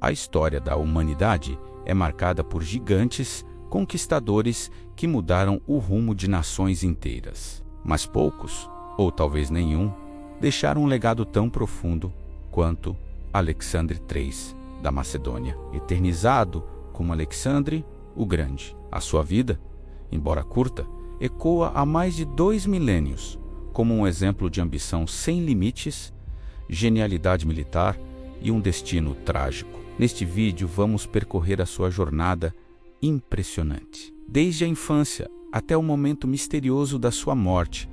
A história da humanidade é marcada por gigantes conquistadores que mudaram o rumo de nações inteiras. Mas poucos, ou talvez nenhum, deixaram um legado tão profundo quanto Alexandre III da Macedônia, eternizado como Alexandre o Grande. A sua vida, embora curta, ecoa há mais de 2 milênios como um exemplo de ambição sem limites, genialidade militar e um destino trágico. Neste vídeo vamos percorrer a sua jornada impressionante, desde a infância até o momento misterioso da sua morte,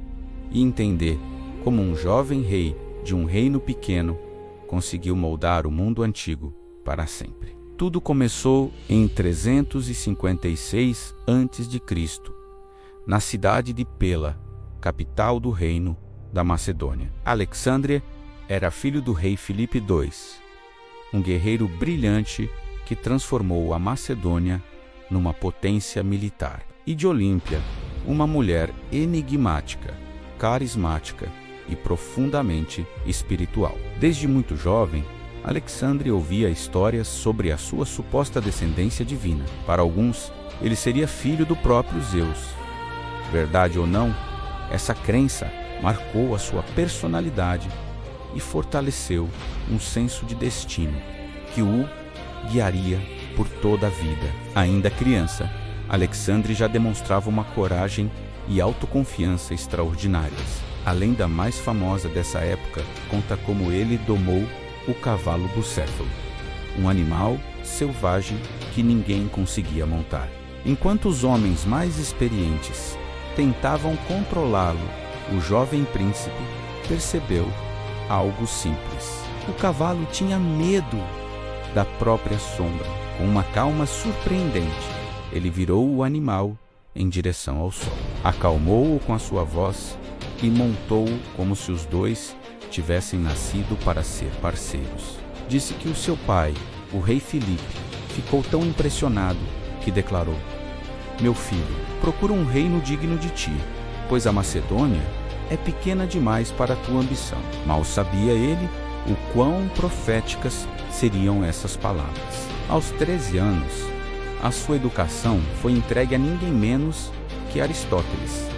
e entender como um jovem rei de um reino pequeno conseguiu moldar o mundo antigo para sempre. Tudo começou em 356 a.C., na cidade de Pela, capital do reino da Macedônia. Alexandre era filho do rei Filipe II, um guerreiro brilhante que transformou a Macedônia numa potência militar, e de Olímpia, uma mulher enigmática, carismática e profundamente espiritual. Desde muito jovem, Alexandre ouvia histórias sobre a sua suposta descendência divina. Para alguns, ele seria filho do próprio Zeus. Verdade ou não, essa crença marcou a sua personalidade e fortaleceu um senso de destino que o guiaria por toda a vida. Ainda criança, Alexandre já demonstrava uma coragem e autoconfiança extraordinárias. A lenda mais famosa dessa época conta como ele domou o cavalo bucéfalo, um animal selvagem que ninguém conseguia montar. Enquanto os homens mais experientes tentavam controlá-lo, o jovem príncipe percebeu algo simples. O cavalo tinha medo da própria sombra. Com uma calma surpreendente, ele virou o animal em direção ao sol. Acalmou-o com a sua voz e montou-o como se os dois tivessem nascido para ser parceiros. Disse que o seu pai, o rei Filipe, ficou tão impressionado que declarou: "Meu filho, procura um reino digno de ti, pois a Macedônia é pequena demais para a tua ambição." Mal sabia ele o quão proféticas seriam essas palavras. Aos 13 anos, a sua educação foi entregue a ninguém menos que Aristóteles,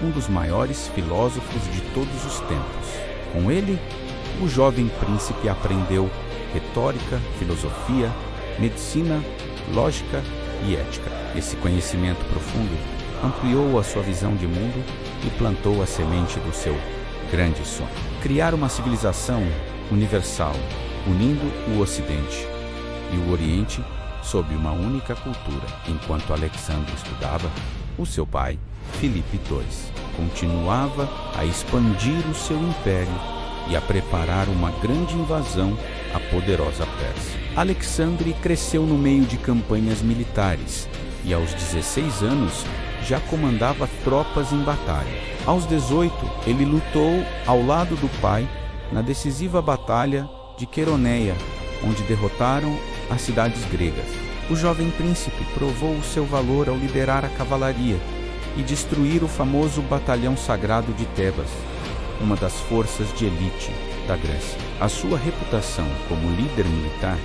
um dos maiores filósofos de todos os tempos. Com ele, o jovem príncipe aprendeu retórica, filosofia, medicina, lógica e ética. Esse conhecimento profundo ampliou a sua visão de mundo e plantou a semente do seu grande sonho: criar uma civilização universal, unindo o Ocidente e o Oriente sob uma única cultura. Enquanto Alexandre estudava, o seu pai, Filipe II, continuava a expandir o seu império e a preparar uma grande invasão à poderosa Pérsia. Alexandre cresceu no meio de campanhas militares e aos 16 anos já comandava tropas em batalha. Aos 18, ele lutou ao lado do pai na decisiva batalha de Queroneia, onde derrotaram as cidades gregas. O jovem príncipe provou o seu valor ao liderar a cavalaria e destruir o famoso batalhão sagrado de Tebas, uma das forças de elite da Grécia. A sua reputação como líder militar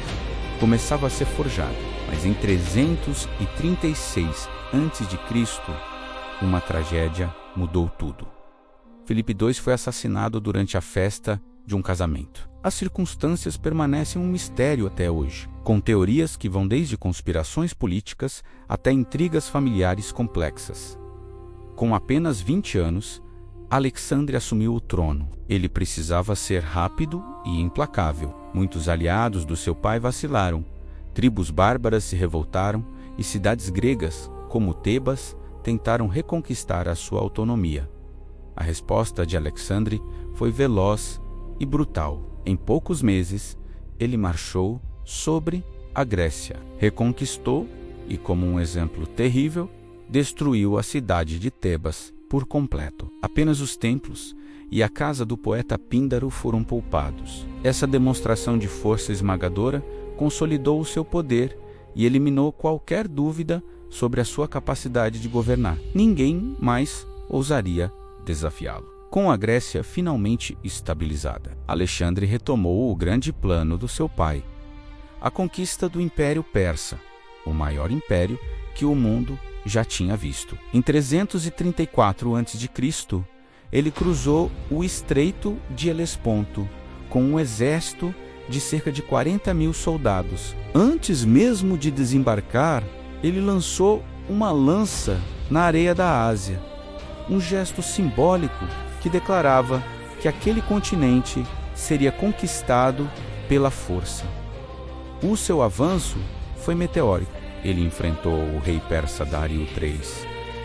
começava a ser forjada, mas em 336 a.C., uma tragédia mudou tudo. Filipe II foi assassinado durante a festa de um casamento. As circunstâncias permanecem um mistério até hoje, com teorias que vão desde conspirações políticas até intrigas familiares complexas. Com apenas 20 anos, Alexandre assumiu o trono. Ele precisava ser rápido e implacável. Muitos aliados do seu pai vacilaram, tribos bárbaras se revoltaram e cidades gregas, como Tebas, tentaram reconquistar a sua autonomia. A resposta de Alexandre foi veloz e brutal. Em poucos meses, ele marchou sobre a Grécia, reconquistou e, como um exemplo terrível, destruiu a cidade de Tebas por completo. Apenas os templos e a casa do poeta Píndaro foram poupados. Essa demonstração de força esmagadora consolidou o seu poder e eliminou qualquer dúvida sobre a sua capacidade de governar. Ninguém mais ousaria desafiá-lo. Com a Grécia finalmente estabilizada, Alexandre retomou o grande plano do seu pai: a conquista do Império Persa, o maior império que o mundo já tinha visto. Em 334 a.C., ele cruzou o Estreito de Helesponto com um exército de cerca de 40.000 soldados. Antes mesmo de desembarcar, ele lançou uma lança na areia da Ásia, um gesto simbólico que declarava que aquele continente seria conquistado pela força. O seu avanço foi meteórico. Ele enfrentou o rei persa Dário III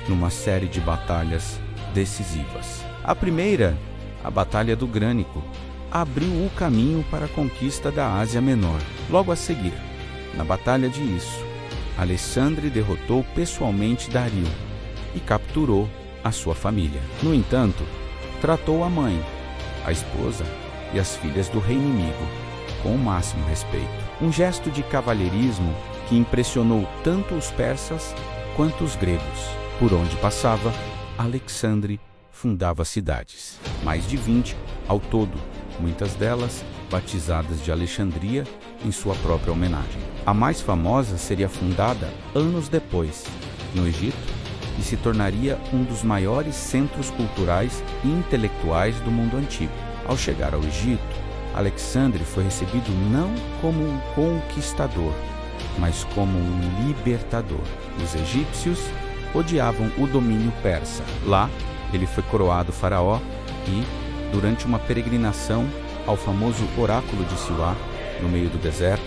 numa série de batalhas decisivas. A primeira, a Batalha do Grânico, abriu o caminho para a conquista da Ásia Menor. Logo a seguir, na Batalha de Isso, Alexandre derrotou pessoalmente Dário e capturou a sua família. No entanto, tratou a mãe, a esposa e as filhas do rei inimigo com o máximo respeito. Um gesto de cavalheirismo que impressionou tanto os persas quanto os gregos. Por onde passava, Alexandre fundava cidades, mais de 20 ao todo, muitas delas batizadas de Alexandria em sua própria homenagem. A mais famosa seria fundada anos depois, no Egito, e se tornaria um dos maiores centros culturais e intelectuais do mundo antigo. Ao chegar ao Egito, Alexandre foi recebido não como um conquistador, mas como um libertador. Os egípcios odiavam o domínio persa. Lá, ele foi coroado faraó e, durante uma peregrinação ao famoso oráculo de Siloá, no meio do deserto,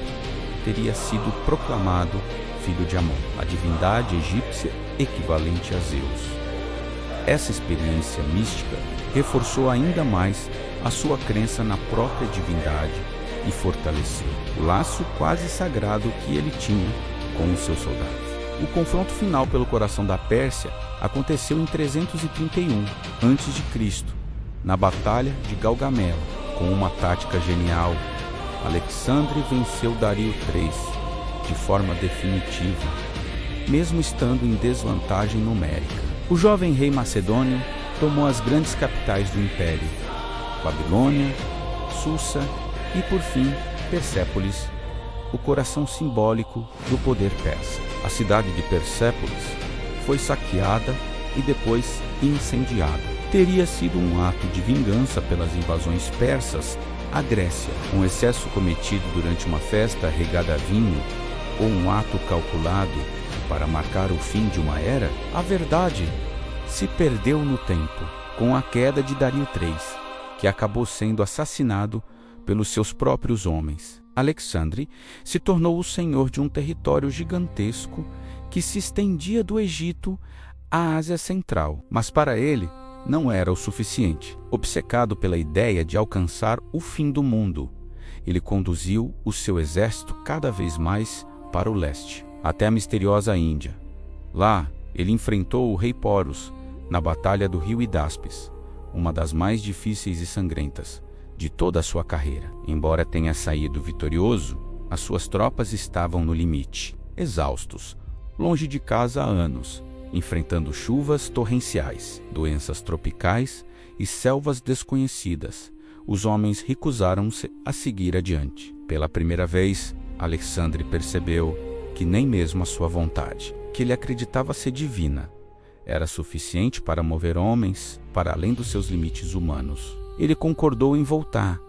teria sido proclamado filho de Amon, a divindade egípcia equivalente a Zeus. Essa experiência mística reforçou ainda mais a sua crença na própria divindade e fortaleceu o laço quase sagrado que ele tinha com os seus soldados. O confronto final pelo coração da Pérsia aconteceu em 331 a.C., na Batalha de Galgamela. Com uma tática genial, Alexandre venceu Dário III de forma definitiva, mesmo estando em desvantagem numérica. O jovem rei macedônio tomou as grandes capitais do império, Babilônia, Susa e, por fim, Persépolis, o coração simbólico do poder persa. A cidade de Persépolis foi saqueada e depois incendiada. Teria sido um ato de vingança pelas invasões persas à Grécia, um excesso cometido durante uma festa regada a vinho ou um ato calculado para marcar o fim de uma era? A verdade se perdeu no tempo, com a queda de Dário III, que acabou sendo assassinado pelos seus próprios homens. Alexandre se tornou o senhor de um território gigantesco que se estendia do Egito à Ásia Central. Mas para ele não era o suficiente. Obcecado pela ideia de alcançar o fim do mundo, ele conduziu o seu exército cada vez mais para o leste, até a misteriosa Índia. Lá, ele enfrentou o rei Porus na Batalha do Rio Hidáspes, uma das mais difíceis e sangrentas de toda a sua carreira. Embora tenha saído vitorioso, as suas tropas estavam no limite, exaustos, longe de casa há anos, enfrentando chuvas torrenciais, doenças tropicais e selvas desconhecidas. Os homens recusaram-se a seguir adiante. Pela primeira vez, Alexandre percebeu que nem mesmo a sua vontade, que ele acreditava ser divina, era suficiente para mover homens para além dos seus limites humanos. Ele concordou em voltar,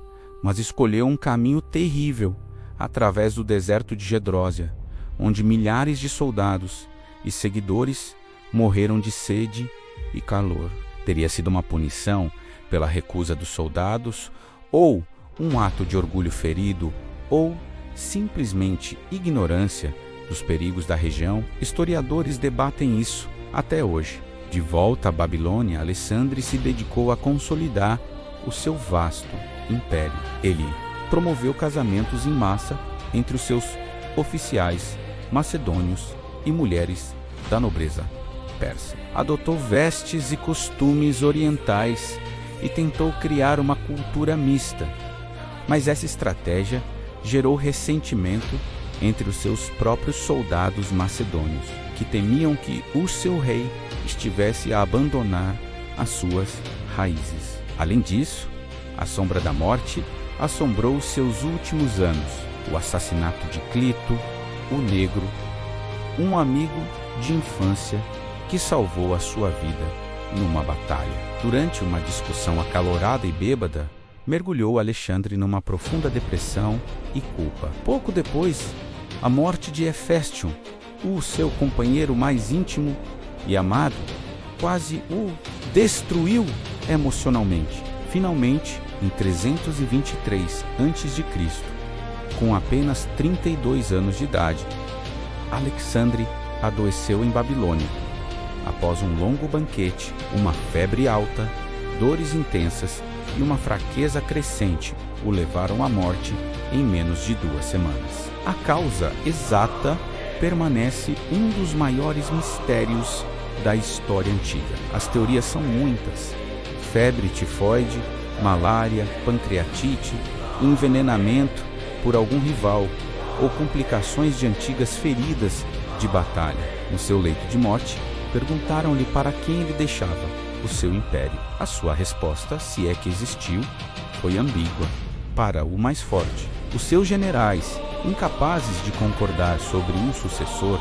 mas escolheu um caminho terrível através do deserto de Gedrósia, onde milhares de soldados e seguidores morreram de sede e calor. Teria sido uma punição pela recusa dos soldados, ou um ato de orgulho ferido, ou simplesmente ignorância dos perigos da região? Historiadores debatem isso até hoje. De volta à Babilônia, Alexandre se dedicou a consolidar o seu vasto império. Ele promoveu casamentos em massa entre os seus oficiais macedônios e mulheres da nobreza persa. Adotou vestes e costumes orientais e tentou criar uma cultura mista. Mas essa estratégia gerou ressentimento entre os seus próprios soldados macedônios, que temiam que o seu rei estivesse a abandonar as suas raízes. Além disso, a sombra da morte assombrou os seus últimos anos, o assassinato de Clito, o Negro, um amigo de infância que salvou a sua vida numa batalha. Durante uma discussão acalorada e bêbada, mergulhou Alexandre numa profunda depressão e culpa. Pouco depois, a morte de Heféstion, o seu companheiro mais íntimo e amado, quase o destruiu emocionalmente. Finalmente, em 323 a.C., com apenas 32 anos de idade, Alexandre adoeceu em Babilônia. Após um longo banquete, uma febre alta, dores intensas e uma fraqueza crescente o levaram à morte em menos de 2 semanas. A causa exata permanece um dos maiores mistérios da história antiga. As teorias são muitas: febre tifoide, malária, pancreatite, envenenamento por algum rival ou complicações de antigas feridas de batalha. No seu leito de morte, perguntaram-lhe para quem ele deixava o seu império. A sua resposta, se é que existiu, foi ambígua: para o mais forte. Os seus generais, incapazes de concordar sobre um sucessor,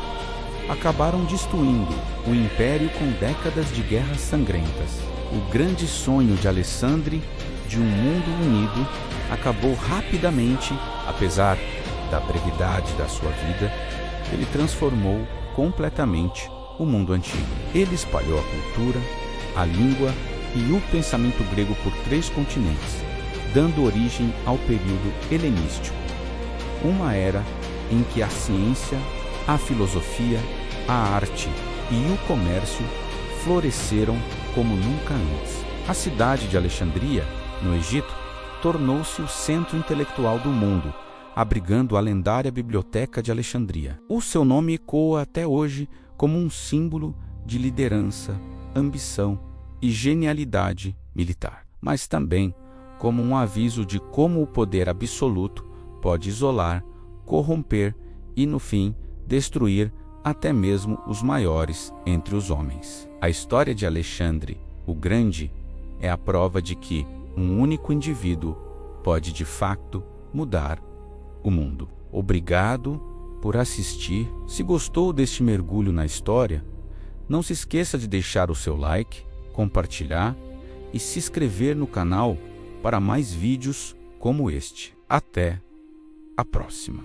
acabaram destruindo o império com décadas de guerras sangrentas. O grande sonho de Alexandre de um mundo unido acabou rapidamente. Apesar da brevidade da sua vida, ele transformou completamente o mundo antigo. Ele espalhou a cultura, a língua e o pensamento grego por 3 continentes, dando origem ao período helenístico, uma era em que a ciência, a filosofia, a arte e o comércio floresceram como nunca antes. A cidade de Alexandria, no Egito, tornou-se o centro intelectual do mundo, abrigando a lendária Biblioteca de Alexandria. O seu nome ecoa até hoje como um símbolo de liderança, ambição e genialidade militar, mas também como um aviso de como o poder absoluto pode isolar, corromper e, no fim, destruir até mesmo os maiores entre os homens. A história de Alexandre o Grande é a prova de que um único indivíduo pode de facto mudar o mundo. Obrigado por assistir. Se gostou deste mergulho na história, não se esqueça de deixar o seu like, compartilhar e se inscrever no canal para mais vídeos como este. Até a próxima.